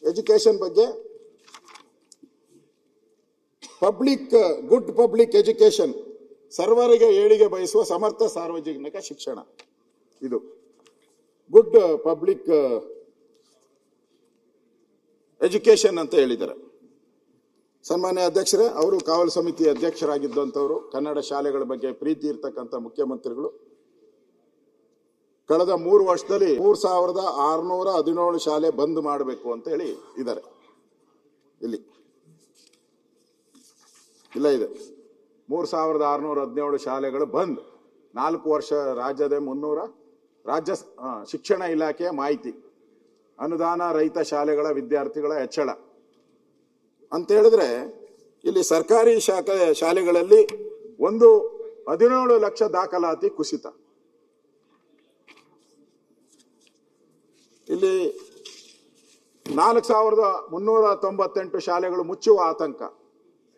Education ಬಗ್ಗೆ good public education, ಸರ್ವರಿಗೆ ಏಳಿಗೆ ಬಯಸುವ ಸಮರ್ಥ ಸಾರ್ವಜನಿಕ ಶಿಕ್ಷಣ. ಇದು ಗುಡ್ ಪಬ್ಲಿಕ್ ಎಜುಕೇಶನ್ ಅಂತ ಹೇಳಿದ್ದಾರೆ. ಸನ್ಮಾನ್ಯ ಅಧ್ಯಕ್ಷರೇ, ಅವರು ಕಾವಲು ಸಮಿತಿ ಅಧ್ಯಕ್ಷರಾಗಿದ್ದಂಥವರು, ಕನ್ನಡ ಶಾಲೆಗಳ ಬಗ್ಗೆ ಪ್ರೀತಿ ಇರ್ತಕ್ಕಂಥ ಮುಖ್ಯಮಂತ್ರಿಗಳು. ಕಳೆದ 3 ವರ್ಷದಲ್ಲಿ 3617 ಶಾಲೆ ಬಂದ್ ಮಾಡಬೇಕು ಅಂತ ಹೇಳಿ ಇದ್ದಾರೆ. ಇಲ್ಲ ಇದೆ 3617 ಶಾಲೆಗಳು ಬಂದ್. 4 ವರ್ಷ ರಾಜ್ಯದ 300 ರಾಜ್ಯ ಶಿಕ್ಷಣ ಇಲಾಖೆಯ ಮಾಹಿತಿ. ಅನುದಾನ ರಹಿತ ಶಾಲೆಗಳ ವಿದ್ಯಾರ್ಥಿಗಳ ಹೆಚ್ಚಳ ಅಂತ ಹೇಳಿದ್ರೆ, ಇಲ್ಲಿ ಸರ್ಕಾರಿ ಶಾಲೆಗಳಲ್ಲಿ 17 ಲಕ್ಷ ದಾಖಲಾತಿ ಕುಸಿತ. ಇಲ್ಲಿ 4398 ಶಾಲೆಗಳು ಮುಚ್ಚುವ ಆತಂಕ.